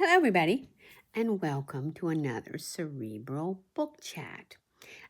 Hello, everybody, and welcome to another Cerebral Book Chat.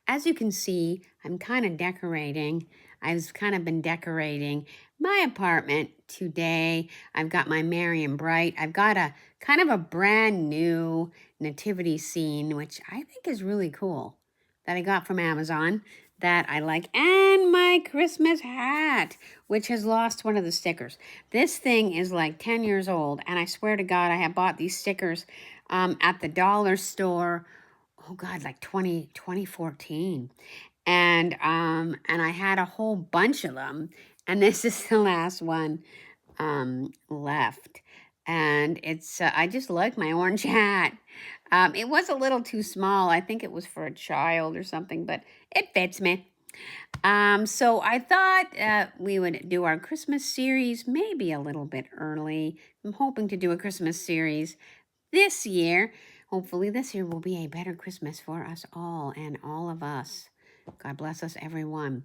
As you can see, I'm kind of decorating. I've kind of been decorating my apartment today. I've got my Merry and Bright. I've got a kind of a brand new nativity scene, which I think is really cool, that I got from Amazon that I like, and my Christmas hat, which has lost one of the stickers. This thing is like 10 years old, and I swear to God, I have bought these stickers at the dollar store, oh God, like 2014. And I had a whole bunch of them, and this is the last one left. And it's I just like my orange hat. It was a little too small. I think it was for a child or something, but it fits me. So I thought we would do our Christmas series maybe a little bit early. I'm hoping to do a Christmas series this year. Hopefully this year will be a better Christmas for us all and all of us. God bless us, everyone.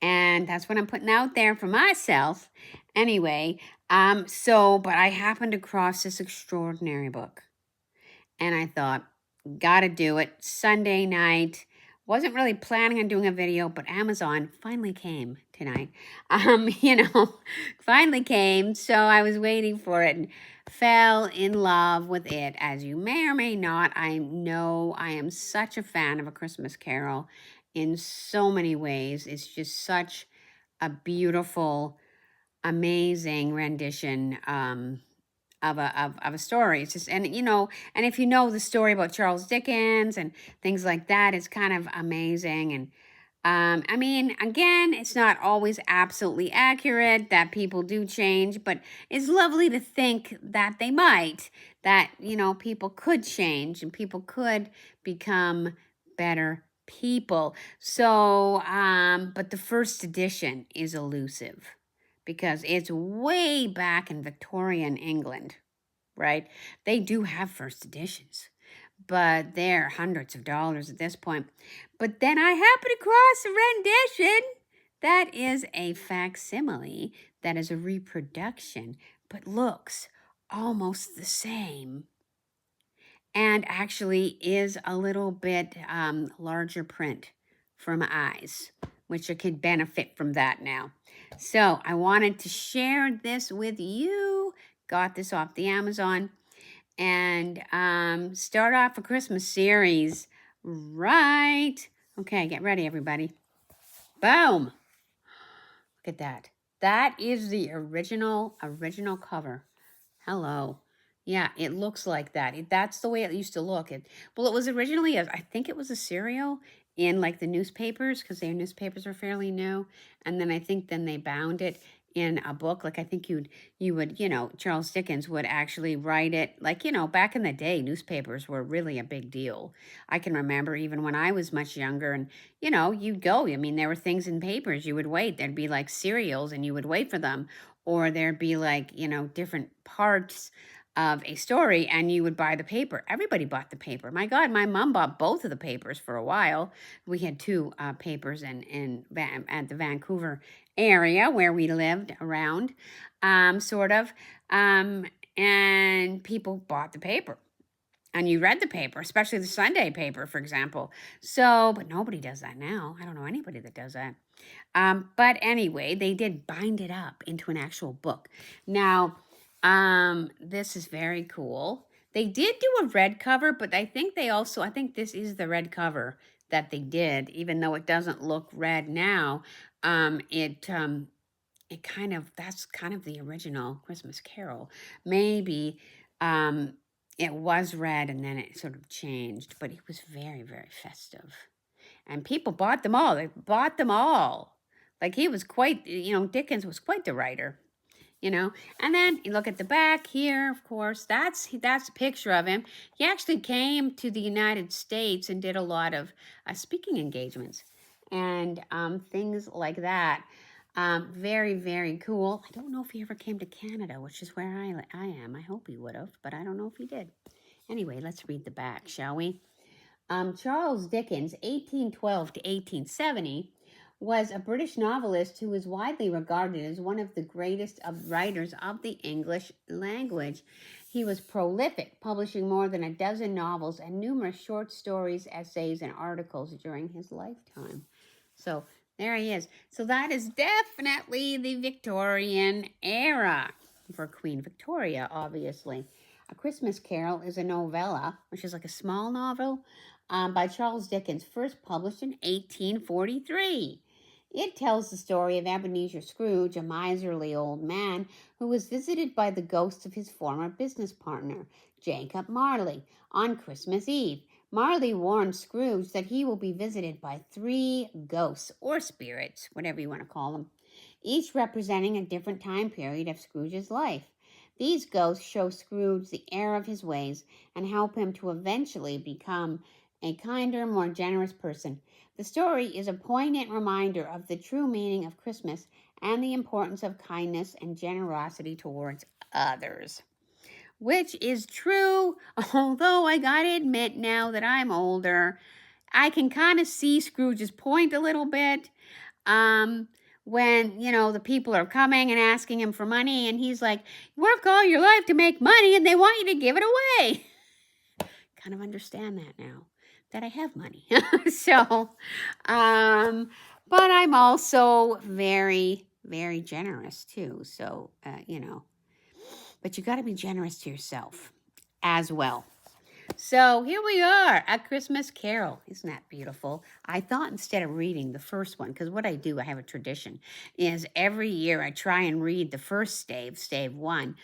And that's what I'm putting out there for myself. Anyway, but I happened across this extraordinary book. And I thought, gotta do it. Sunday night. Wasn't really planning on doing a video, but Amazon finally came tonight. Finally came. So I was waiting for it and fell in love with it. As you may or may not, I know I am such a fan of A Christmas Carol in so many ways. It's just such a beautiful, amazing rendition of a story. It's just, and if you know the story about Charles Dickens and things like that, it's kind of amazing. And I mean, again, it's not always absolutely accurate, that people do change, but it's lovely to think that they might, that, people could change and people could become better people. So, but the first edition is elusive because it's way back in Victorian England, right? They do have first editions, but they're hundreds of dollars at this point. But then I happened across a rendition that is a facsimile, that is a reproduction, but looks almost the same and actually is a little bit larger print for my eyes, which I could benefit from that now. So I wanted to share this with you. Got this off the Amazon and start off a Christmas series. Right. Okay, get ready, everybody. Boom. Look at that. That is the original cover. Hello. Yeah, it looks like that. That's the way it used to look. It was originally, I think it was a cereal in like the newspapers, because their newspapers are fairly new. And then I think then they bound it in a book. Like I think you would, Charles Dickens would actually write it. Like, back in the day, newspapers were really a big deal. I can remember even when I was much younger and, you'd go. I mean, there were things in papers you would wait. There'd be like cereals and you would wait for them. Or there'd be like, different parts of a story and you would buy the paper. Everybody bought the paper. My God, my mom bought both of the papers for a while. We had two papers at the Vancouver area where we lived around, sort of. And people bought the paper. And you read the paper, especially the Sunday paper, for example. So, but nobody does that now. I don't know anybody that does that. But anyway, they did bind it up into an actual book. Now, this is very cool. They did do a red cover, but I think this is the red cover that they did, even though it doesn't look red now. That's kind of the original Christmas Carol. Maybe, it was red and then it sort of changed, but it was very, very festive. And people bought them all. They bought them all. Like he was quite, Dickens was quite the writer, And then you look at the back here, of course, that's a picture of him. He actually came to the United States and did a lot of speaking engagements and things like that. Very, very cool. I don't know if he ever came to Canada, which is where I am. I hope he would have, but I don't know if he did. Anyway, let's read the back, shall we? Charles Dickens, 1812 to 1870, was a British novelist who is widely regarded as one of the greatest of writers of the English language. He was prolific, publishing more than a dozen novels and numerous short stories, essays, and articles during his lifetime. So there he is. So that is definitely the Victorian era for Queen Victoria, obviously. A Christmas Carol is a novella, which is like a small novel, by Charles Dickens, first published in 1843. It tells the story of Ebeneezer Scrooge, a miserly old man who was visited by the ghost of his former business partner, Jacob Marley, on Christmas Eve. Marley warns Scrooge that he will be visited by 3 ghosts, or spirits, whatever you want to call them, each representing a different time period of Scrooge's life. These ghosts show Scrooge the error of his ways and help him to eventually become a kinder, more generous person. The story is a poignant reminder of the true meaning of Christmas and the importance of kindness and generosity towards others. Which is true, although I gotta admit now that I'm older, I can kind of see Scrooge's point a little bit. When, the people are coming and asking him for money, and he's like, work all your life to make money, and they want you to give it away. Kind of understand that now that I have money. So, but I'm also very, very generous too. So, but you got to be generous to yourself as well. So here we are, A Christmas Carol. Isn't that beautiful? I thought instead of reading the first one, because what I do, I have a tradition, is every year I try and read the first stave 1,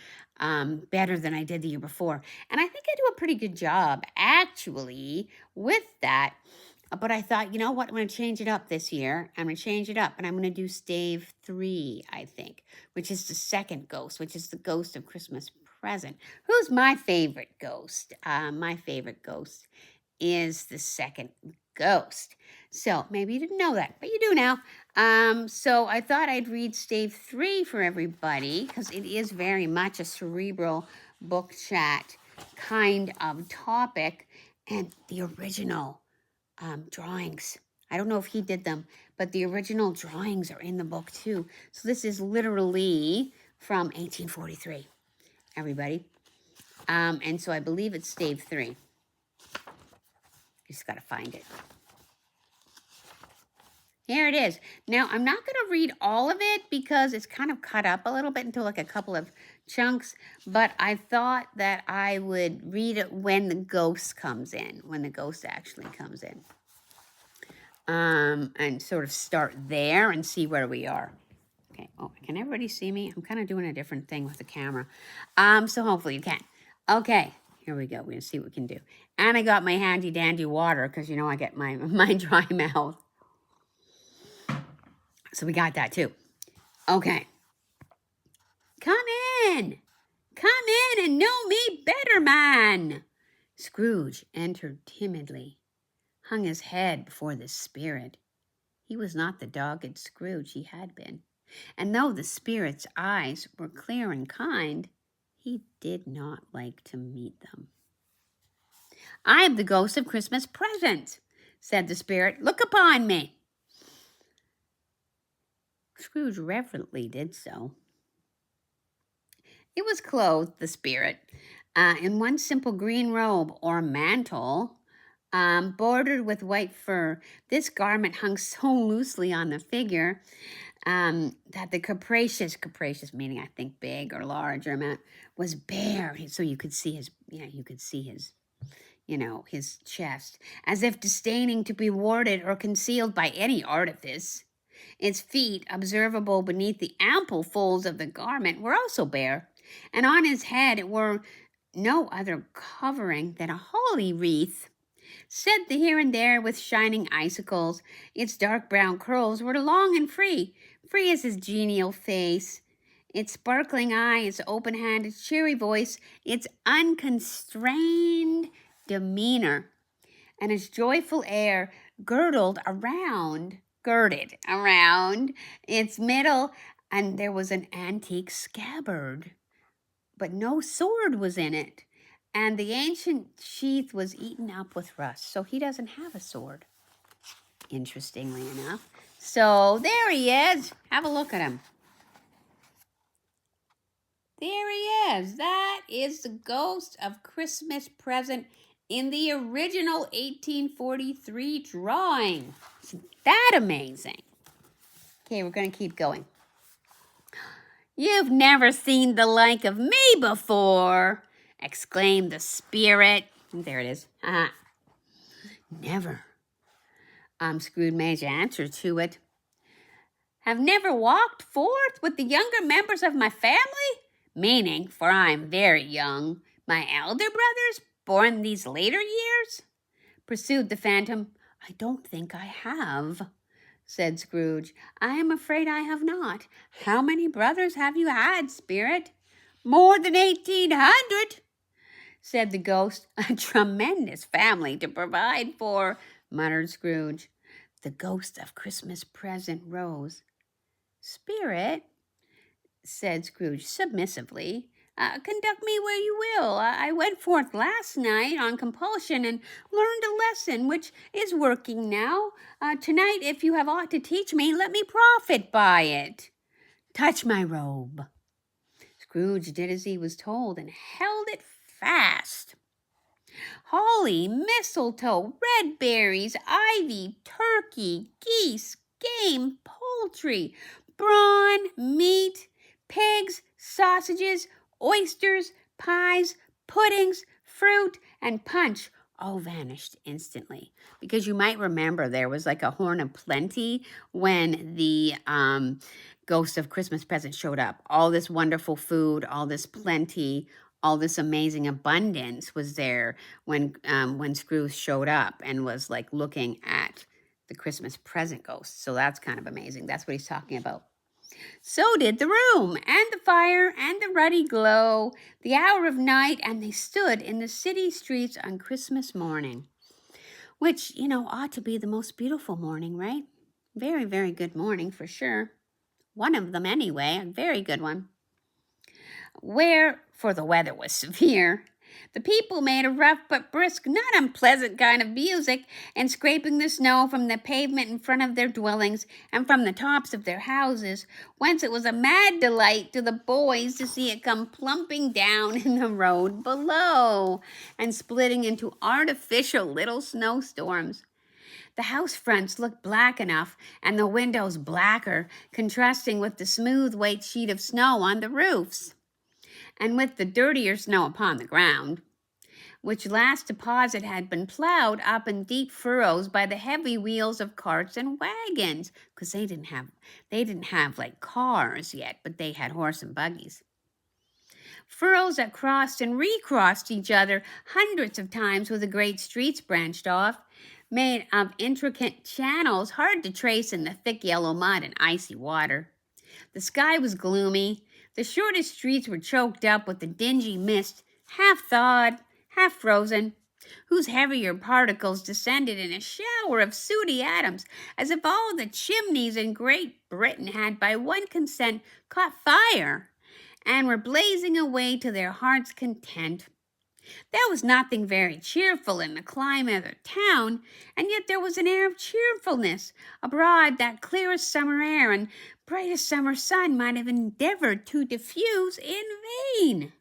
better than I did the year before. And I think I do a pretty good job, actually, with that. But I thought, you know what, I'm going to change it up this year. I'm going to change it up, and I'm going to do stave 3, I think, which is the second ghost, which is the ghost of Christmas present. Who's my favorite ghost? My favorite ghost is the second ghost. So maybe you didn't know that, but you do now. So I thought I'd read stave 3 for everybody because it is very much a cerebral book chat kind of topic, and the original drawings. I don't know if he did them, but the original drawings are in the book too. So this is literally from 1843, everybody. And so I believe it's stave 3. Just got to find it. Here it is. Now, I'm not going to read all of it because it's kind of cut up a little bit into like a couple of chunks, but I thought that I would read it when the ghost comes in, when the ghost actually comes in. And sort of start there and see where we are. Okay. Oh, can everybody see me? I'm kind of doing a different thing with the camera. So hopefully you can. Okay. Here we go. We're going to see what we can do. And I got my handy dandy water because, I get my dry mouth. So we got that too. Okay. Come in. Come in and know me better, man. Scrooge entered timidly, hung his head before the spirit. He was not the dogged Scrooge he had been. And though the spirit's eyes were clear and kind, he did not like to meet them. I am the ghost of Christmas present, said the spirit. Look upon me. Scrooge reverently did so. It was clothed, the spirit, in one simple green robe or mantle, bordered with white fur. This garment hung so loosely on the figure that the capacious meaning I think big or large or amount, was bare, so you could see his chest, as if disdaining to be warded or concealed by any artifice. Its feet, observable beneath the ample folds of the garment, were also bare, and on his head were no other covering than a holly wreath, set here and there with shining icicles. Its dark brown curls were long and free as his genial face, its sparkling eye, its open hand, its cheery voice, its unconstrained demeanor, and its joyful air girded around its middle, and there was an antique scabbard, but no sword was in it, and the ancient sheath was eaten up with rust, so he doesn't have a sword, interestingly enough. So there he is. Have a look at him. There he is. That is the Ghost of Christmas Present in the original 1843 drawing. Isn't that amazing? Okay, we're going to keep going. You've never seen the like of me before, exclaimed the spirit. There it is. Never. Scrooge made answer to it. Have never walked forth with the younger members of my family? Meaning, for I am very young, my elder brothers, born these later years? Pursued the phantom. I don't think I have, said Scrooge. I am afraid I have not. How many brothers have you had, spirit? More than 1,800, said the ghost. A tremendous family to provide for, muttered Scrooge. The Ghost of Christmas Present rose. Spirit, said Scrooge submissively, conduct me where you will. I went forth last night on compulsion and learned a lesson which is working now. Tonight, if you have aught to teach me, let me profit by it. Touch my robe. Scrooge did as he was told and held it fast. Holly, mistletoe, red berries, ivy, turkey, geese, game, poultry, brawn, meat, pigs, sausages, oysters, pies, puddings, fruit, and punch all vanished instantly. Because you might remember there was like a horn of plenty when the Ghost of Christmas Present showed up. All this wonderful food, all this plenty, all this amazing abundance was there when Scrooge showed up and was like looking at the Christmas present ghost. So that's kind of amazing. That's what he's talking about. So did the room, and the fire, and the ruddy glow, the hour of night, and they stood in the city streets on Christmas morning, which, ought to be the most beautiful morning, right? Very, very good morning for sure. One of them anyway, a very good one. Where, for the weather was severe, the people made a rough but brisk, not unpleasant kind of music, and scraping the snow from the pavement in front of their dwellings and from the tops of their houses, whence it was a mad delight to the boys to see it come plumping down in the road below and splitting into artificial little snowstorms. The house fronts looked black enough, and the windows blacker, contrasting with the smooth white sheet of snow on the roofs, and with the dirtier snow upon the ground, which last deposit had been plowed up in deep furrows by the heavy wheels of carts and wagons, because they didn't have like cars yet, but they had horse and buggies. Furrows that crossed and recrossed each other hundreds of times where the great streets branched off, made of intricate channels hard to trace in the thick yellow mud and icy water. The sky was gloomy. The shortest streets were choked up with the dingy mist, half thawed, half frozen, whose heavier particles descended in a shower of sooty atoms, as if all the chimneys in Great Britain had by one consent caught fire, and were blazing away to their heart's content. There was nothing very cheerful in the climate of the town, and yet there was an air of cheerfulness abroad that clearest summer air and brightest summer sun might have endeavored to diffuse in vain.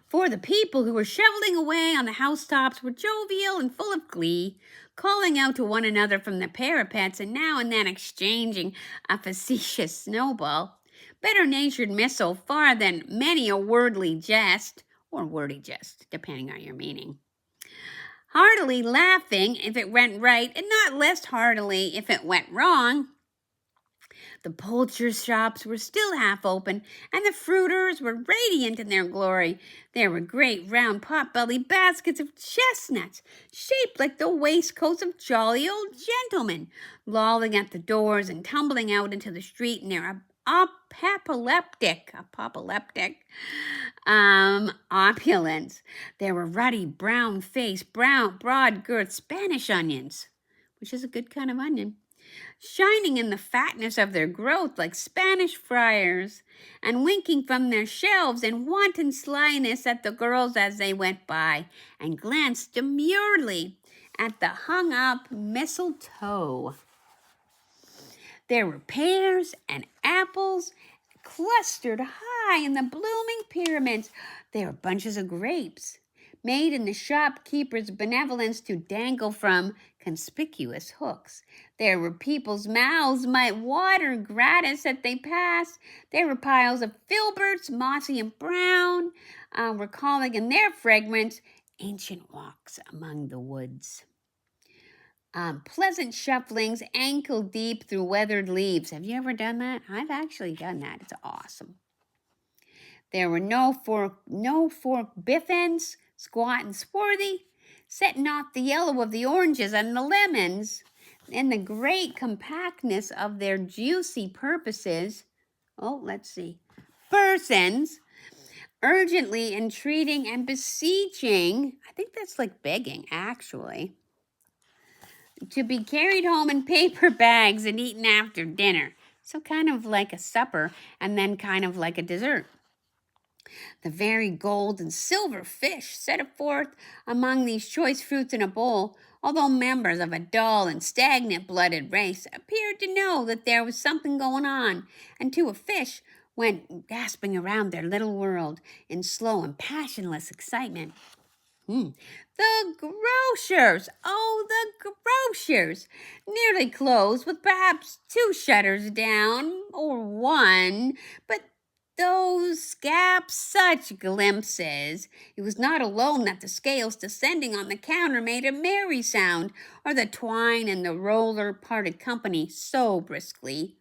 For the people who were shoveling away on the housetops were jovial and full of glee, calling out to one another from the parapets and now and then exchanging a facetious snowball, better-natured missile far than many a wordly jest, or wordy jest, depending on your meaning. Heartily laughing if it went right, and not less heartily if it went wrong. The poulterers' shops were still half open, and the fruiters were radiant in their glory. There were great round pot-bellied baskets of chestnuts, shaped like the waistcoats of jolly old gentlemen, lolling at the doors and tumbling out into the street in their apoplectic opulence. There were ruddy, brown-faced, broad-girthed Spanish onions, which is a good kind of onion, shining in the fatness of their growth like Spanish friars, and winking from their shelves in wanton slyness at the girls as they went by, and glanced demurely at the hung-up mistletoe. There were pears and apples clustered high in the blooming pyramids. There were bunches of grapes, made in the shopkeeper's benevolence to dangle from conspicuous hooks. There were people's mouths might water gratis as they passed. There were piles of filberts, mossy and brown, recalling in their fragrance ancient walks among the woods. Pleasant shufflings ankle deep through weathered leaves. Have you ever done that? I've actually done that. It's awesome. There were no fork biffins, squat and swarthy, setting off the yellow of the oranges and the lemons, and the great compactness of their juicy purposes. Persons urgently entreating and beseeching. I think that's like begging, actually. To be carried home in paper bags and eaten after dinner. So kind of like a supper and then kind of like a dessert. The very gold and silver fish set forth among these choice fruits in a bowl, although members of a dull and stagnant-blooded race, appeared to know that there was something going on, and to a fish went gasping around their little world in slow and passionless excitement. The grocers, nearly closed with perhaps 2 shutters down, or 1, but those gaps, such glimpses. It was not alone that the scales descending on the counter made a merry sound, or the twine and the roller parted company so briskly,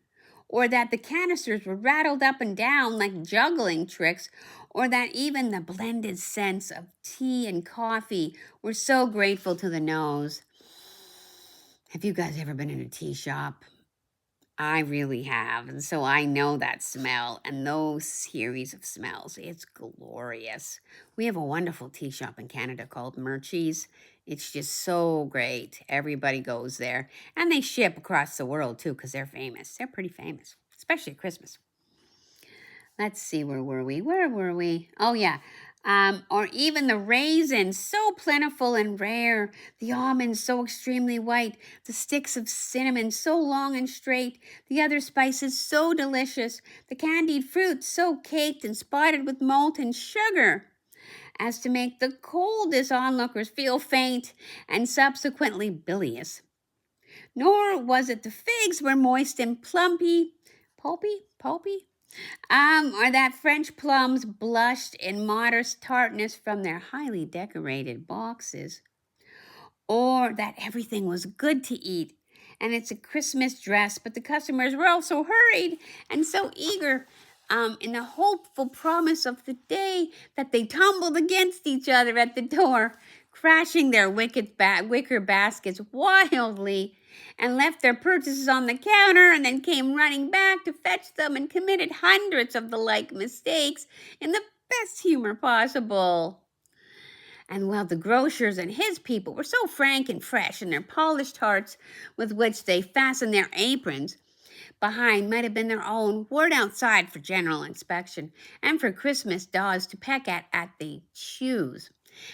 or that the canisters were rattled up and down like juggling tricks, or that even the blended scents of tea and coffee were so grateful to the nose. Have you guys ever been in a tea shop? I really have, and so I know that smell and those series of smells. It's glorious. We have a wonderful tea shop in Canada called Murchie's. It's just so great. Everybody goes there, and they ship across the world too because they're famous. They're pretty famous, especially at Christmas. Let's see, where were we? Oh, yeah. Or even the raisins, so plentiful and rare, the almonds so extremely white, the sticks of cinnamon so long and straight, the other spices so delicious, the candied fruit so caked and spotted with molten sugar, as to make the coldest onlookers feel faint and subsequently bilious. Nor was it the figs were moist and pulpy, or that French plums blushed in modest tartness from their highly decorated boxes, or that everything was good to eat, and it's a Christmas dress, but the customers were all so hurried and so eager in the hopeful promise of the day that they tumbled against each other at the door, crashing their wicker baskets wildly, and left their purchases on the counter, and then came running back to fetch them, and committed hundreds of the like mistakes in the best humor possible. And while the grocers and his people were so frank and fresh in their polished hearts with which they fastened their aprons, behind might have been their own, worn outside for general inspection, and for Christmas dolls to peck at they choose.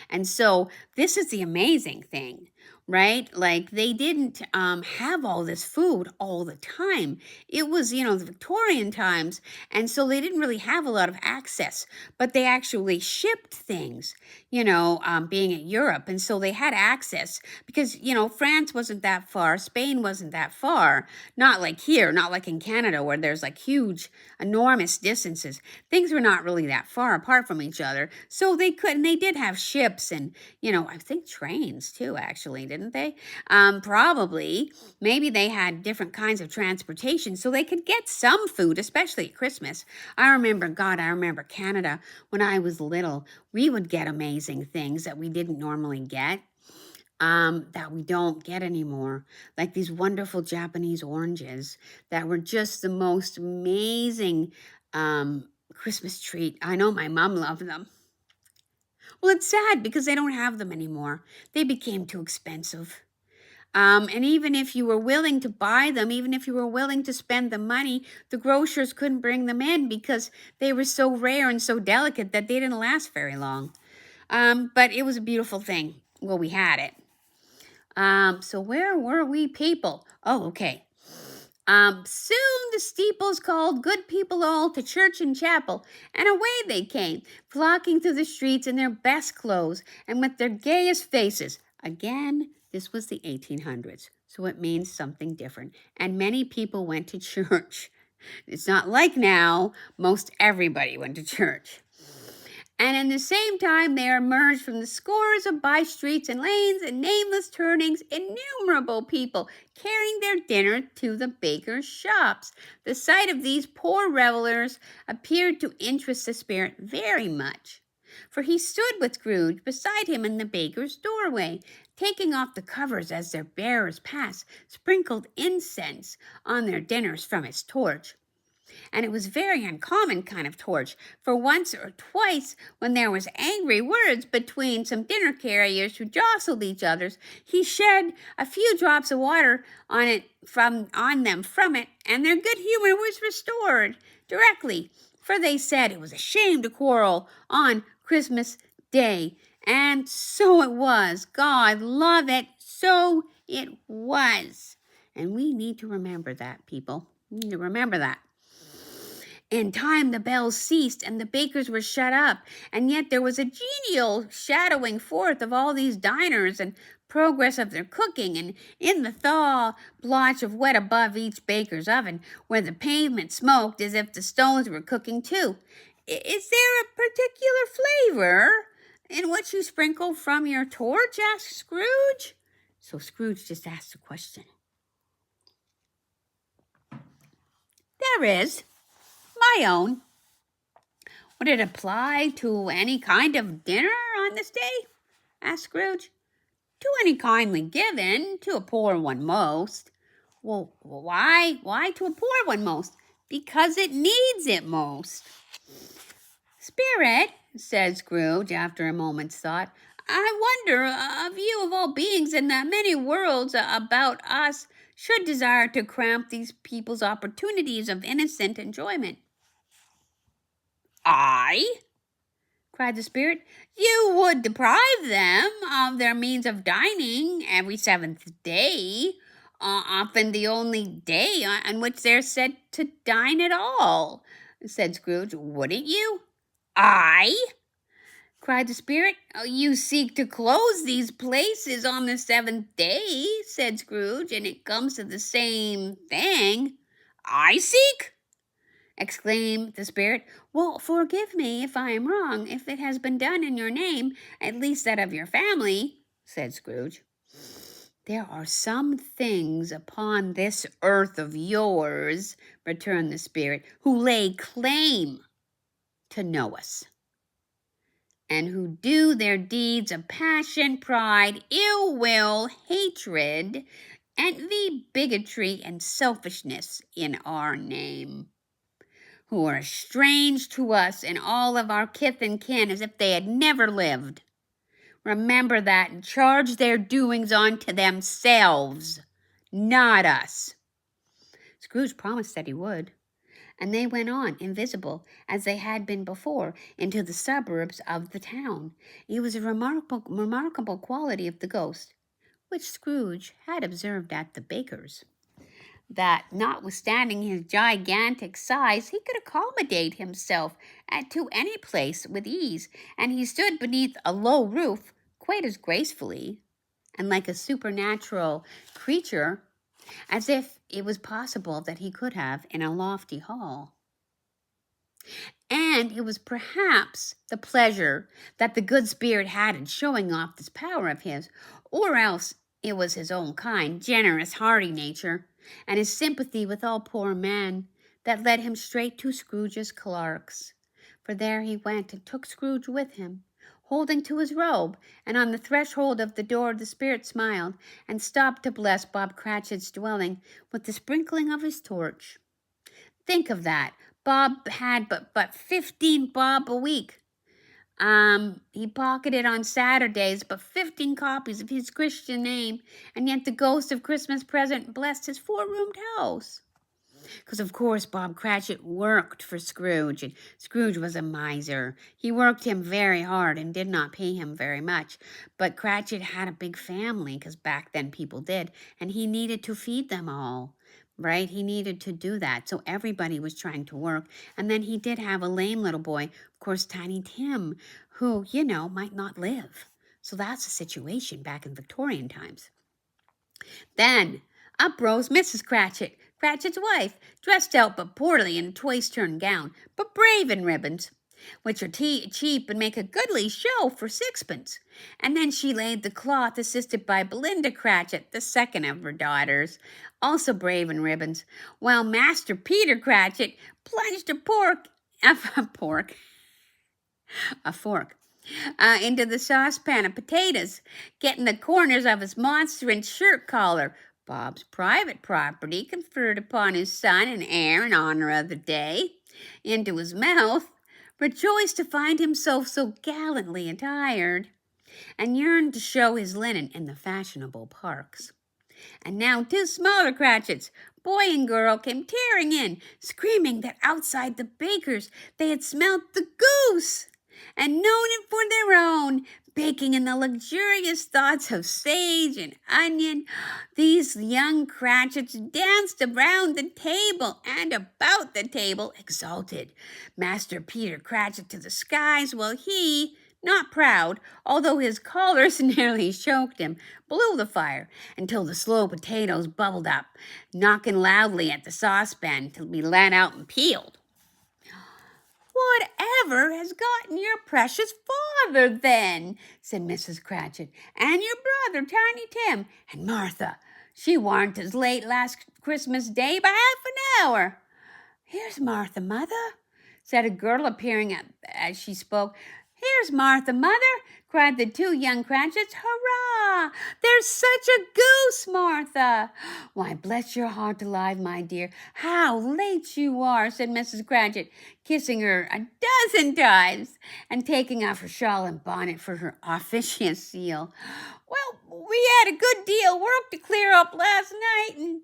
And so this is the amazing thing, right? Like, they didn't have all this food all the time. It was, the Victorian times, and so they didn't really have a lot of access, but they actually shipped things, being in Europe, and so they had access because, France wasn't that far, Spain wasn't that far, not like here, not like in Canada where there's like huge, enormous distances. Things were not really that far apart from each other, so they did have ships and, I think trains too, actually, didn't they? Probably. Maybe they had different kinds of transportation so they could get some food, especially at Christmas. I remember Canada when I was little. We would get amazing things that we didn't normally get. That we don't get anymore, like these wonderful Japanese oranges that were just the most amazing Christmas treat. I know my mom loved them. Well, it's sad because they don't have them anymore. They became too expensive. And even if you were willing to buy them, even if you were willing to spend the money, the grocers couldn't bring them in because they were so rare and so delicate that they didn't last very long. But it was a beautiful thing. Well, we had it. So where were we people? Oh, okay. Soon the steeples called good people all to church and chapel, and away they came, flocking through the streets in their best clothes and with their gayest faces. Again, this was the 1800s, so it means something different, and many people went to church. It's not like now, most everybody went to church. And in the same time there emerged from the scores of by streets and lanes and nameless turnings innumerable people carrying their dinner to the bakers' shops. The sight of these poor revelers appeared to interest the spirit very much, for he stood with Scrooge beside him in the baker's doorway, taking off the covers as their bearers passed, sprinkled incense on their dinners from his torch. And it was very uncommon kind of torch, for once or twice when there was angry words between some dinner carriers who jostled each other, he shed a few drops of water on them from it, and their good humor was restored directly, for they said it was a shame to quarrel on Christmas Day. And so it was. God love it. So it was. And we need to remember that, people. We need to remember that. In time the bells ceased, and the bakers were shut up, and yet there was a genial shadowing forth of all these diners and progress of their cooking, and in the thaw blotch of wet above each baker's oven, where the pavement smoked as if the stones were cooking too. Is there a particular flavor in what you sprinkle from your torch? Asked Scrooge. So Scrooge just asked a question. There is. My own. Would it apply to any kind of dinner on this day? Asked Scrooge. To any kindly given, to a poor one most. Well, why to a poor one most? Because it needs it most. Spirit, said Scrooge after a moment's thought, I wonder of you of all beings in the many worlds about us should desire to cramp these people's opportunities of innocent enjoyment. I? Cried the spirit. You would deprive them of their means of dining every seventh day, often the only day on which they're said to dine at all, said Scrooge. Wouldn't you? I? Cried the spirit. You seek to close these places on the seventh day, said Scrooge, and it comes to the same thing. I seek? Exclaimed the spirit. Well, forgive me if I am wrong, if it has been done in your name, at least that of your family, said Scrooge. There are some things upon this earth of yours, returned the spirit, who lay claim to know us, and who do their deeds of passion, pride, ill will, hatred, envy, bigotry, and selfishness in our name, who are strange to us and all of our kith and kin as if they had never lived. Remember that and charge their doings unto themselves, not us. Scrooge promised that he would, and they went on, invisible, as they had been before, into the suburbs of the town. It was a remarkable quality of the ghost, which Scrooge had observed at the baker's, that, notwithstanding his gigantic size, he could accommodate himself to any place with ease, and he stood beneath a low roof quite as gracefully and like a supernatural creature as if it was possible that he could have in a lofty hall. And it was perhaps the pleasure that the good spirit had in showing off this power of his, or else it was his own kind, generous, hearty nature, and his sympathy with all poor men, that led him straight to Scrooge's clerks. For there he went and took Scrooge with him, holding to his robe, and on the threshold of the door the spirit smiled, and stopped to bless Bob Cratchit's dwelling with the sprinkling of his torch. Think of that. Bob had but 15 bob a week. He pocketed on Saturdays but 15 copies of his Christian name, and yet the ghost of Christmas present blessed his four-roomed house. Because, of course, Bob Cratchit worked for Scrooge, and Scrooge was a miser. He worked him very hard and did not pay him very much. But Cratchit had a big family, because back then people did, and he needed to feed them all. Right? He needed to do that. So everybody was trying to work. And then he did have a lame little boy, of course, Tiny Tim, who, might not live. So that's the situation back in Victorian times. Then up rose Mrs. Cratchit, Cratchit's wife, dressed out but poorly in a twice-turned gown, but brave in ribbons, which are cheap and make a goodly show for sixpence. And then she laid the cloth, assisted by Belinda Cratchit, the second of her daughters, also brave in ribbons, while Master Peter Cratchit plunged a fork into the saucepan of potatoes, getting the corners of his monstrous shirt collar, Bob's private property conferred upon his son and heir in honor of the day, into his mouth, rejoiced to find himself so gallantly attired, and yearned to show his linen in the fashionable parks. And now 2 smaller Cratchits, boy and girl, came tearing in, screaming that outside the baker's they had smelt the goose and known it for their own, baking in the luxurious thoughts of sage and onion. These young Cratchits danced around the table and about the table, exalted Master Peter Cratchit to the skies, while he, not proud, although his collars nearly choked him, blew the fire until the slow potatoes bubbled up, knocking loudly at the saucepan to be let out and peeled. "Whatever has gotten your precious father, then?" said Mrs. Cratchit. "And your brother, Tiny Tim, and Martha. She warn't as late last Christmas Day by half an hour." "Here's Martha, mother," said a girl, appearing as she spoke. "Here's Martha, mother," cried the 2 young Cratchits. "Hurrah! There's such a goose, Martha!" "Why, bless your heart alive, my dear, how late you are," said Mrs. Cratchit, kissing her a dozen times and taking off her shawl and bonnet for her officious seal. "Well, we had a good deal of work to clear up last night," and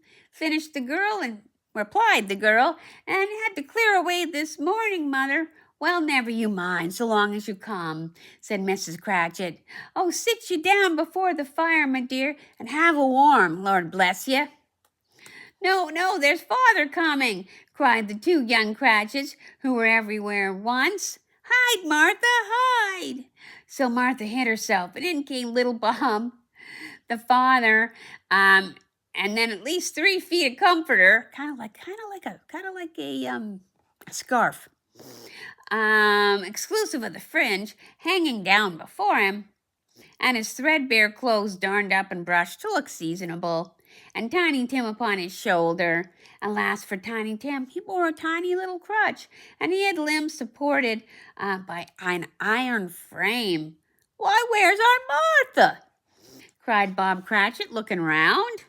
replied the girl, "and had to clear away this morning, mother." "Well, never you mind, so long as you come," said Mrs. Cratchit. "Oh, sit you down before the fire, my dear, and have a warm, Lord bless you." "No, there's father coming," cried the 2 young Cratchits, who were everywhere at once. "Hide, Martha, hide!" So Martha hid herself, and in came little Bob, the father, and then at least 3 feet of comforter, kind of like a scarf, exclusive of the fringe, hanging down before him, and his threadbare clothes darned up and brushed to look seasonable, and Tiny Tim upon his shoulder. Alas for Tiny Tim, he bore a tiny little crutch, and he had limbs supported by an iron frame. "Why, where's our Martha?" cried Bob Cratchit, looking round.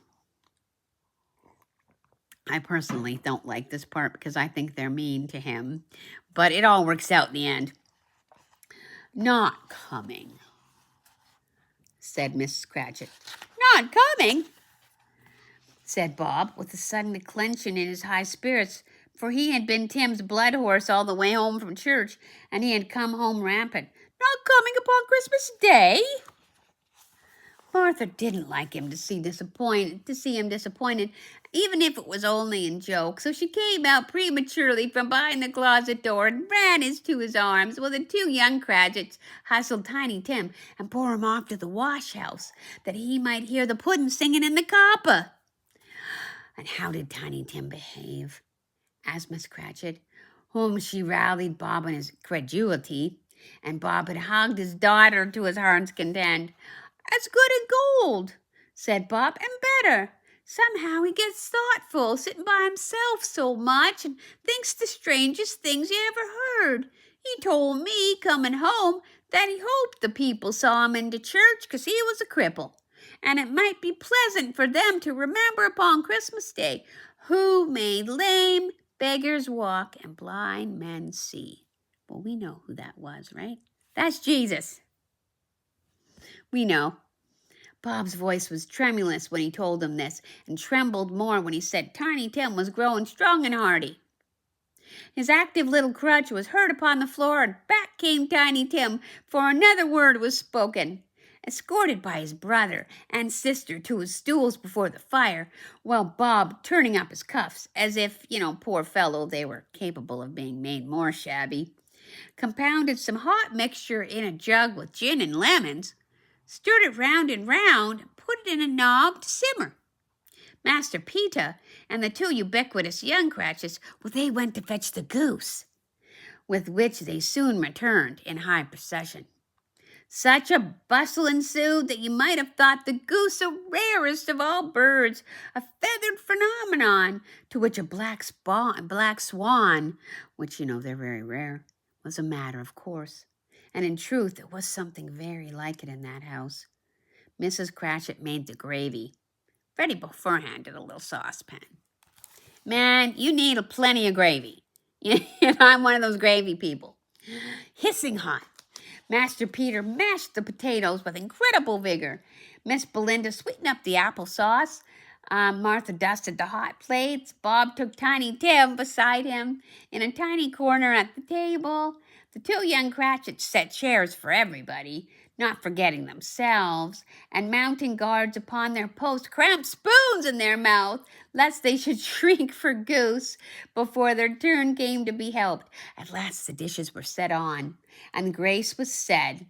I personally don't like this part because I think they're mean to him, but it all works out in the end. "Not coming," said Mrs. Cratchit. "Not coming?" said Bob, with a sudden declension in his high spirits, for he had been Tim's blood horse all the way home from church, and he had come home rampant. "Not coming upon Christmas Day?" Martha didn't like him to see him disappointed, even if it was only in joke, so she came out prematurely from behind the closet door and ran into his arms, while the 2 young Cratchits hustled Tiny Tim and bore him off to the wash house, that he might hear the puddin' singing in the copper. "And how did Tiny Tim behave?" asked Miss Cratchit, whom she rallied Bob on his credulity, and Bob had hugged his daughter to his heart's content. "As good as gold," said Bob, "and better. Somehow he gets thoughtful, sitting by himself so much, and thinks the strangest things you ever heard. He told me, coming home, that he hoped the people saw him into church because he was a cripple, and it might be pleasant for them to remember upon Christmas Day, who made lame beggars walk and blind men see." Well, we know who that was, right? That's Jesus. We know. Bob's voice was tremulous when he told him this, and trembled more when he said Tiny Tim was growing strong and hearty. His active little crutch was heard upon the floor, and back came Tiny Tim before another word was spoken. Escorted by his brother and sister to his stools before the fire, while Bob, turning up his cuffs, as if, poor fellow, they were capable of being made more shabby, compounded some hot mixture in a jug with gin and lemons, stirred it round and round, and put it in a knob to simmer. Master Peter and the two ubiquitous young Cratchits, they went to fetch the goose, with which they soon returned in high procession. Such a bustle ensued that you might have thought the goose the rarest of all birds, a feathered phenomenon, to which a black swan, which they're very rare, was a matter of course. And in truth, there was something very like it in that house. Mrs. Cratchit made the gravy, ready beforehand in a little saucepan. Man, you need plenty of gravy. I'm one of those gravy people. Hissing hot. Master Peter mashed the potatoes with incredible vigor. Miss Belinda sweetened up the applesauce. Martha dusted the hot plates. Bob took Tiny Tim beside him in a tiny corner at the table. The two young Cratchits set chairs for everybody, not forgetting themselves, and mounting guards upon their post, crammed spoons in their mouth, lest they should shriek for goose before their turn came to be helped. At last the dishes were set on, and grace was said.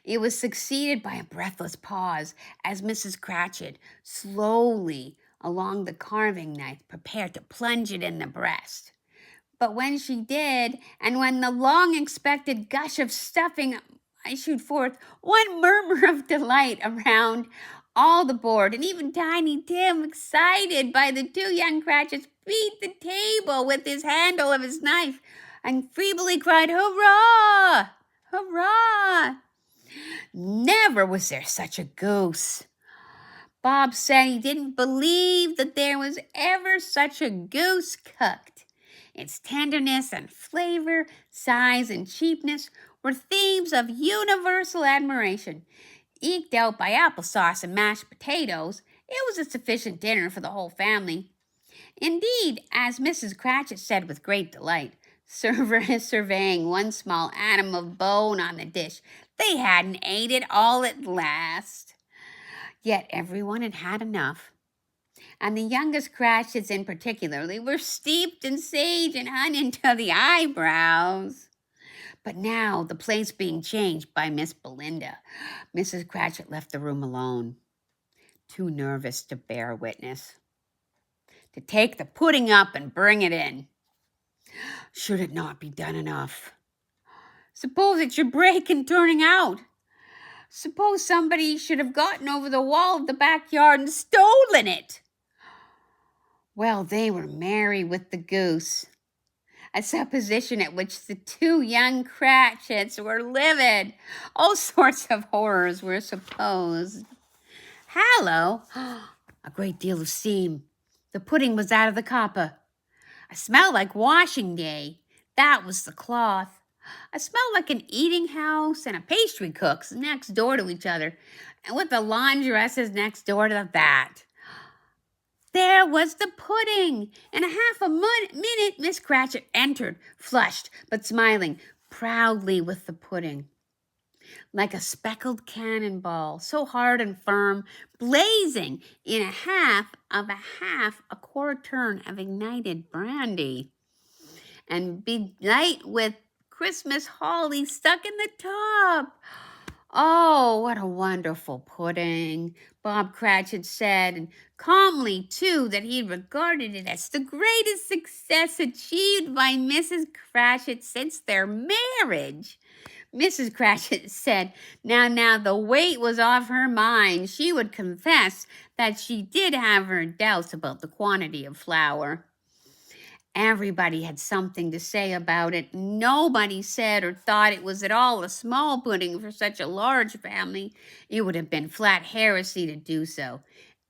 It was succeeded by a breathless pause, as Mrs. Cratchit, slowly along the carving knife, prepared to plunge it in the breast. But when she did, and when the long-expected gush of stuffing issued forth, one murmur of delight around all the board, and even Tiny Tim, excited by the two young Cratchits, beat the table with his handle of his knife, and feebly cried, "Hurrah! Hurrah!" Never was there such a goose. Bob said he didn't believe that there was ever such a goose cooked. Its tenderness and flavor, size and cheapness were themes of universal admiration. Eked out by applesauce and mashed potatoes, it was a sufficient dinner for the whole family. Indeed, as Mrs. Cratchit said with great delight, surveying one small atom of bone on the dish, they hadn't ate it all at last. Yet everyone had had enough, and the youngest Cratchits in particularly were steeped in sage and onion to the eyebrows. But now, the place being changed by Miss Belinda, Mrs. Cratchit left the room alone, too nervous to bear witness. To take the pudding up and bring it in. Should it not be done enough? Suppose it should break in turning out? Suppose somebody should have gotten over the wall of the backyard and stolen it? Well, they were merry with the goose, a supposition at which the two young Cratchits were livid. All sorts of horrors were supposed. Hallo! A great deal of steam. The pudding was out of the copper. A smell like washing day. That was the cloth. A smell like an eating house and a pastry cook's next door to each other, and with the laundresses next door to that. There was the pudding. In a half a minute, Miss Cratchit entered, flushed but smiling proudly with the pudding. Like a speckled cannonball, so hard and firm, blazing in a quarter turn of ignited brandy, and bedight with Christmas holly stuck in the top. Oh, what a wonderful pudding, Bob Cratchit said, and calmly, too, that he regarded it as the greatest success achieved by Mrs. Cratchit since their marriage. Mrs. Cratchit said, now, the weight was off her mind. She would confess that she did have her doubts about the quantity of flour. Everybody had something to say about it. Nobody said or thought it was at all a small pudding for such a large family. It would have been flat heresy to do so.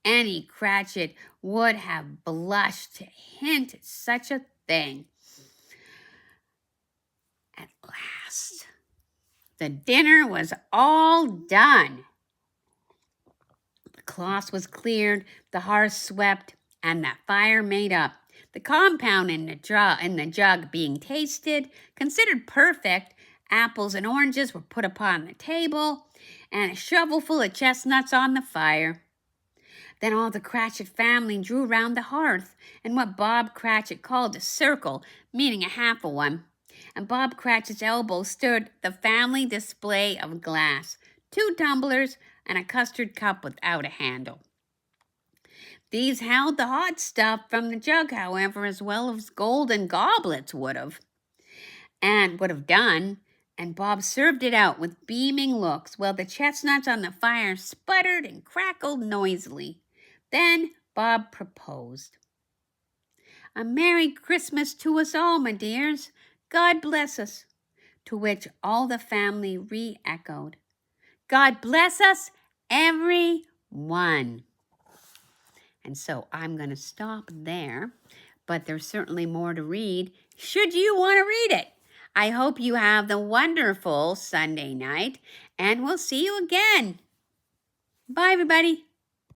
Any Cratchit would have blushed to hint at such a thing. At last, the dinner was all done. The cloth was cleared, the hearth swept, and the fire made up. The compound in the jug being tasted, considered perfect, apples and oranges were put upon the table, and a shovelful of chestnuts on the fire. Then all the Cratchit family drew round the hearth in what Bob Cratchit called a circle, meaning a half a one. And Bob Cratchit's elbow stood the family display of glass, 2 tumblers, and a custard cup without a handle. These held the hot stuff from the jug, however, as well as golden goblets would have done, and Bob served it out with beaming looks while the chestnuts on the fire sputtered and crackled noisily. Then Bob proposed. "A Merry Christmas to us all, my dears. God bless us." To which all the family re-echoed, "God bless us, every one." And so I'm going to stop there, but there's certainly more to read should you want to read it. I hope you have the wonderful Sunday night, and we'll see you again. Bye, everybody.